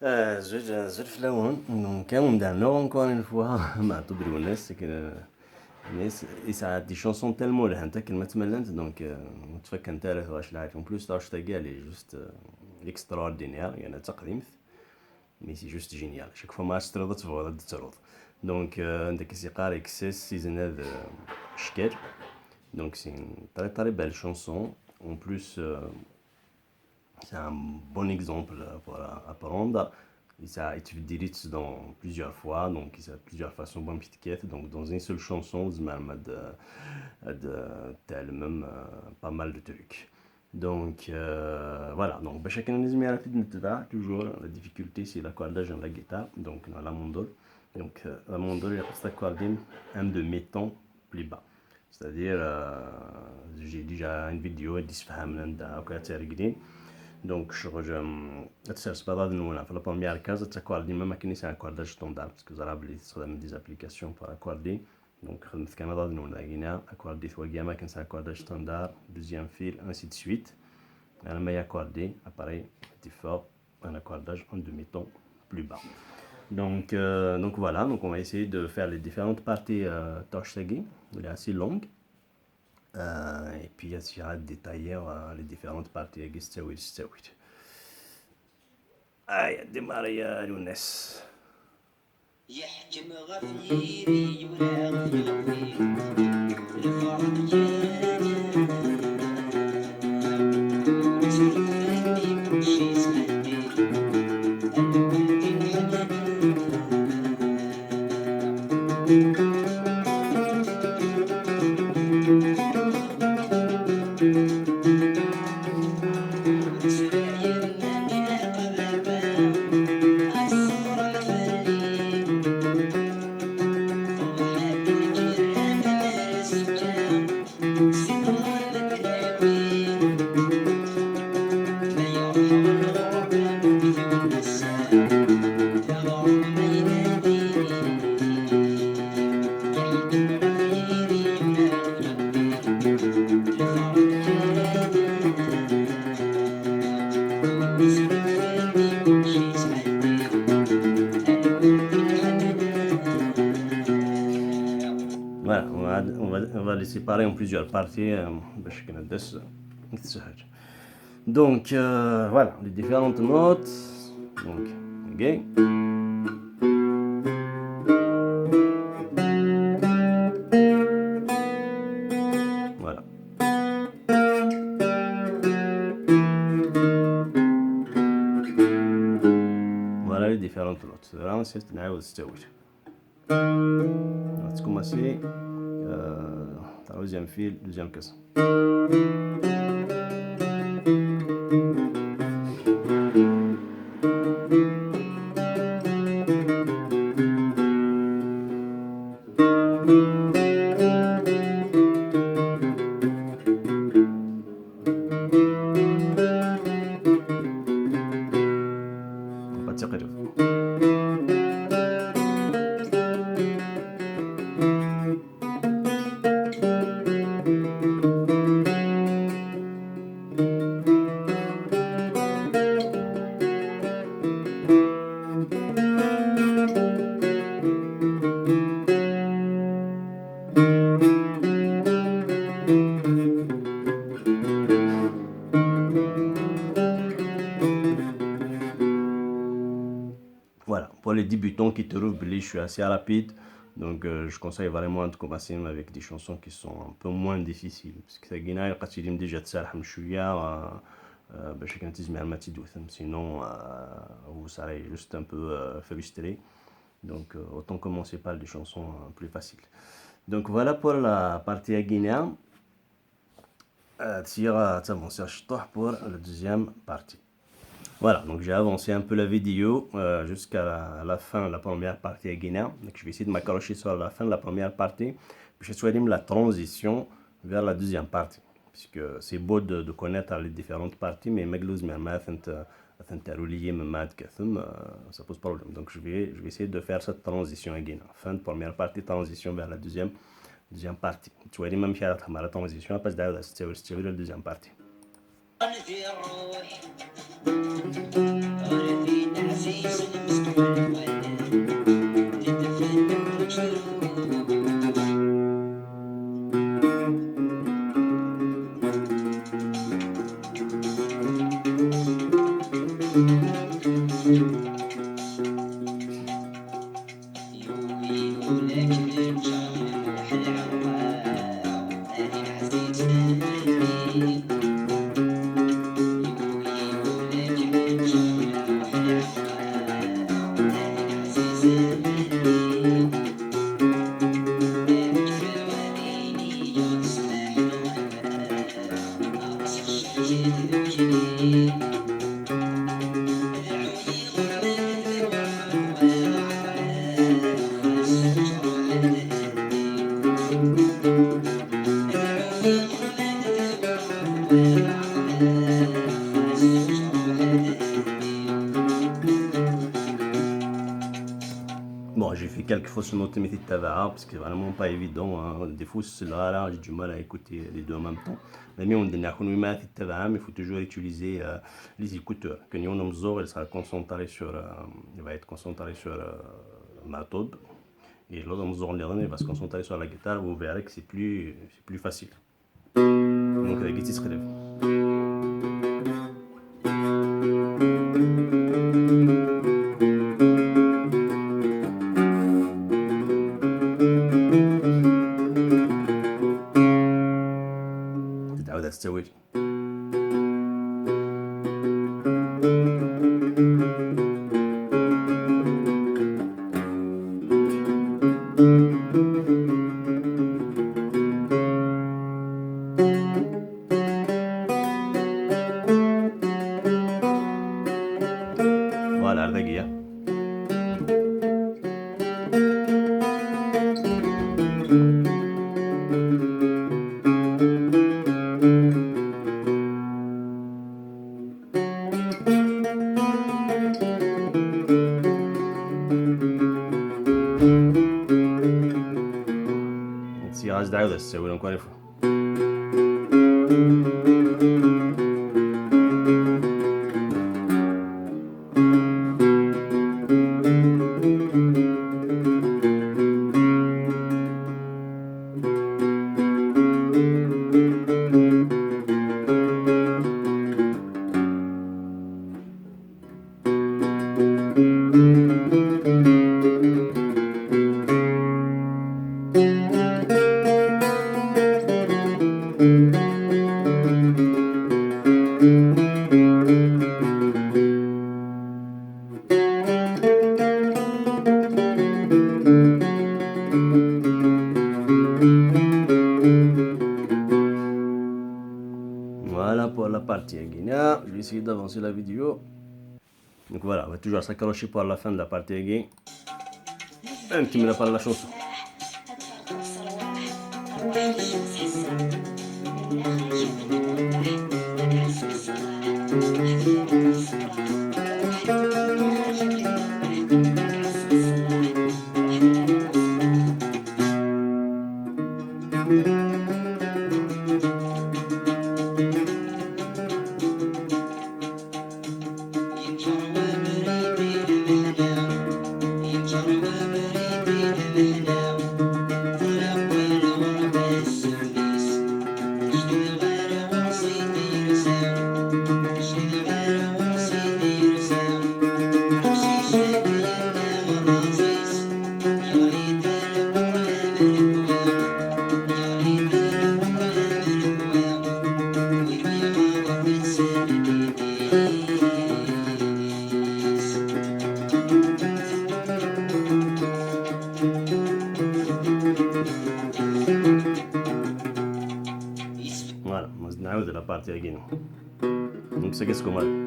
زوج فلاون دونك on encore une fois مع طبري والناس c'est que الناس يساعد دي شونسون تالمون لها انت كلمة تملنت دونك متفكر نتا واش العارف اون بلوس تاعش تلقى لي جوست اكستراوردينير يعني تقديمت مي سي جوست جينيال شاك فوا ما تروض تفوض تروض دونك عندك سي قاري اكسس سيزون هذا شكال دونك سي تري بelle chanson en plus c'est un bon exemple pour apprendre. Ça est utilisé dans plusieurs fois, donc il y a plusieurs façons de piquer. Donc dans une seule chanson, vous avez même pas mal de trucs. Donc voilà. Donc chacun des amis rapide toujours la difficulté c'est l'accordage dans la guitare, donc dans la mandole. Donc la mandole il faut s'accorder un demi-ton plus bas. C'est-à-dire j'ai déjà une vidéo d'Isfahan à quoi donc c'est pas dans la première case t'accorder même avec un accordage standard parce que vous avez des applications pour accorder donc خدمت كندا dans la Guinée accorder soit gamme avec un accordage standard deuxième fil ainsi de suite un meilleur accordé appareil plus fort un accordage en demi-ton plus bas donc voilà donc on va essayer de faire les différentes parties Toshsegi elle est assez longue et puis il y a détailler les différentes parties يستوي يا دمار يا يونس يحجم غفيري ولا غفيري الفرق جاني سلمني كل شي سلمني قلبي الحنان Voilà, on va les séparer en plusieurs parties. Donc, voilà, les différentes notes. Donc, again. Voilà. Voilà les différentes notes. Vraiment, c'est on va commencer troisième fil, deuxième casse. On va tirer. Voilà, pour les débutants qui trouvent je suis assez rapide, donc je conseille vraiment de commencer avec des chansons qui sont un peu moins difficiles, parce que ça guinée قتيلي déjà تسرحم شوية باش كان تسمع ما تدوثم sinon vous serez juste un peu frustré, donc autant commencer par des chansons plus faciles. Donc voilà pour la partie guinéenne. تسير تمونسير الشطوح pour la deuxième partie. Voilà, donc j'ai avancé un peu la vidéo jusqu'à la fin de la première partie à Guinée. Donc je vais essayer de m'accrocher sur la fin de la première partie. Je vais la transition vers la deuxième partie. Puisque c'est beau de connaître les différentes parties, mais ça pose problème. Donc je vais essayer de faire cette transition à Guinée. Fin de première partie, transition vers la deuxième partie. Tu vois, même si la transition, après la deuxième partie. في الروح غرفي نعسي Bon, j'ai fait quelques fausses notes mais parce que c'est vraiment pas évident. Hein. Des fausses là, j'ai du mal à écouter les deux en même temps. Mais on dit il faut toujours utiliser les écouteurs. Que nous on il sera concentré sur, il va être concentré sur ma tube. Et l'autre il va se concentrer sur la guitare. Vous verrez que c'est plus facile. Donc la guitare se relève. تتعود تستوي. Voilà, دقيقة. السيارة تعود تستوي لهم كويس. Voilà pour la partie aiguë. Je vais essayer d'avancer la vidéo. Donc voilà, on va toujours s'accrocher pour la fin de la partie aiguë. Un petit peu par la chanson. Voilà, نعود إلى بارتي أجينو. نمسك اسكو مال.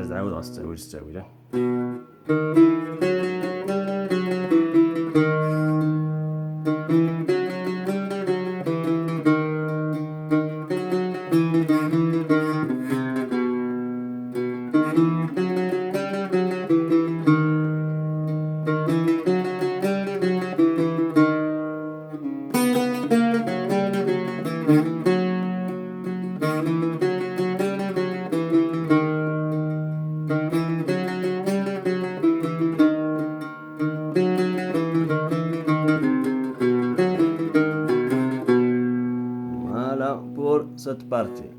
عايز تعاود غتستعوج التعويله. Voilà pour cette partie.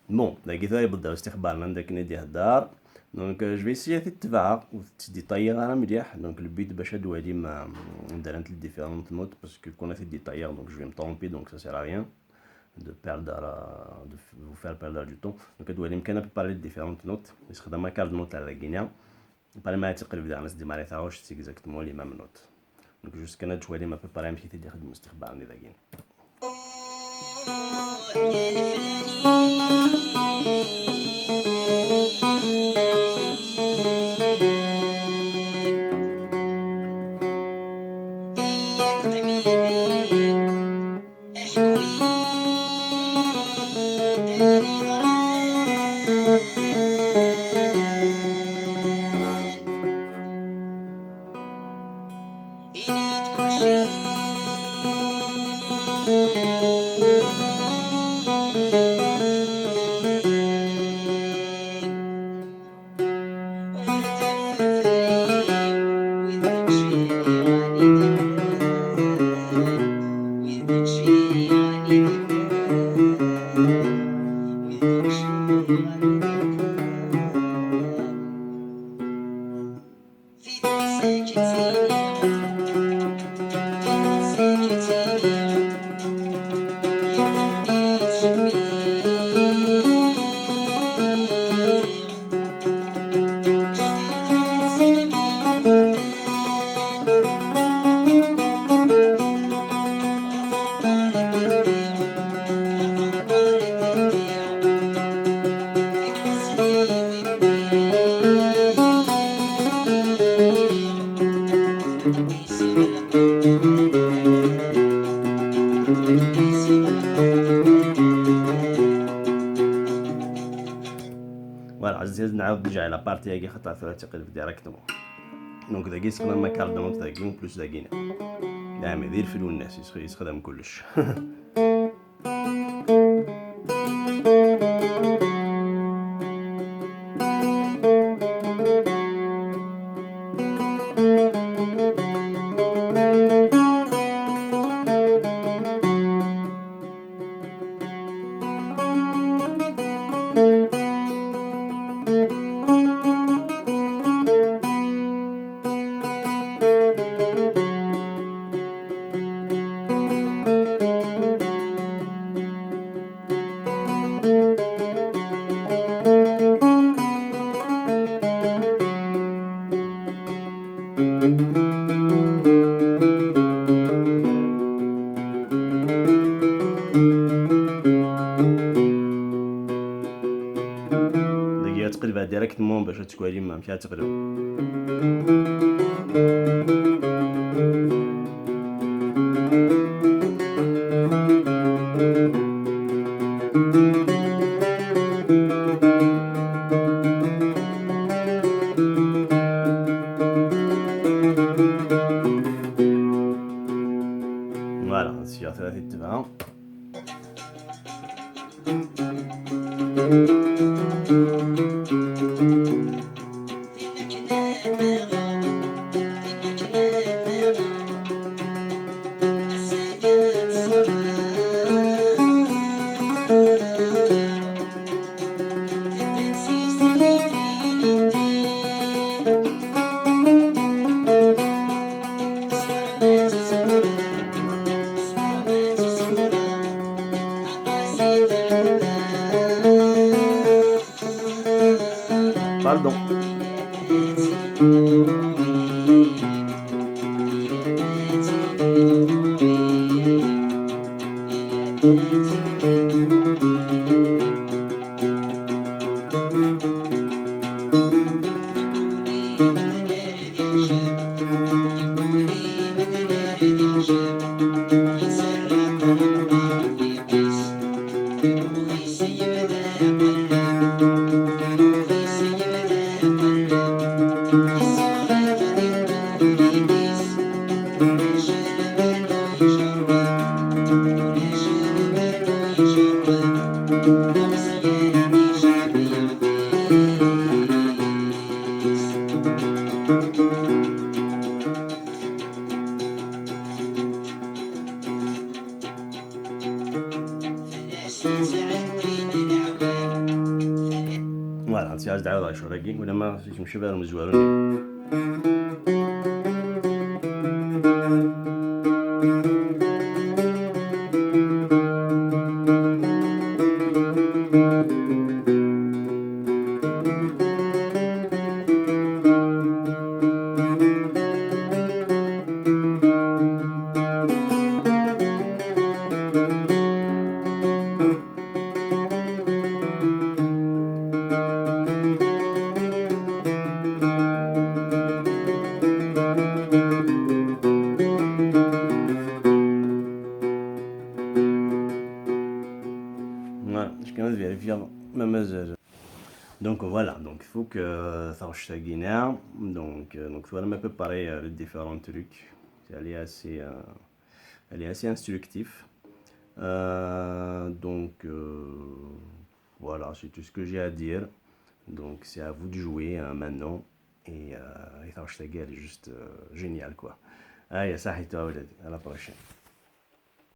Bon, داكي ثاني بداو استقبالنا داك ندي الدار. دونك جو في اسيي تتبعها وتدي طيغ مليح. دونك البيت باش هادو هادي ما ندير انت ديفيرونت نوت باسكو كون تدي طيغ دونك جو في مطومبي دونك سا سير ا ريان de perdre de vous faire perdre du temps. دونك هادو هادي يمكن بريباري ديفيرونت نوت يستخدم كارد نوت على كينيا بري ما تقلب ديال الناس دي ماري ثاوش سي اكزاكتومون لي ميم نوت. دونك جوست كان هاد شويه ما بريباري مشيت دي خدمه استقبال داكين. فوالا عزيز نعاود نرجع على بارتي هاكي خاطر تقلب ديريكتومون. دونك داكي يستخدم كارد نوت داكي بلوس داكينا نعم يدير فلو الناس يستخدم كلش. داكي تقلبها ديريكتومون باش تكوالي ما مشات تقلب. فوالا هادشي ثلاثة تبعها. Pardon. Voilà, انت عايز تعود على شراجي ولما فيكم شباب المزورين. Voilà, je commence à vérifier ma mesure. Donc voilà, donc il faut que ça recherche la Guinée. Donc voilà, on peut préparer les différents trucs. Elle est assez instructif. Voilà, c'est tout ce que j'ai à dire. Donc c'est à vous de jouer maintenant. Et ça recherche la guerre est juste génial quoi. Allez, ça, à la prochaine.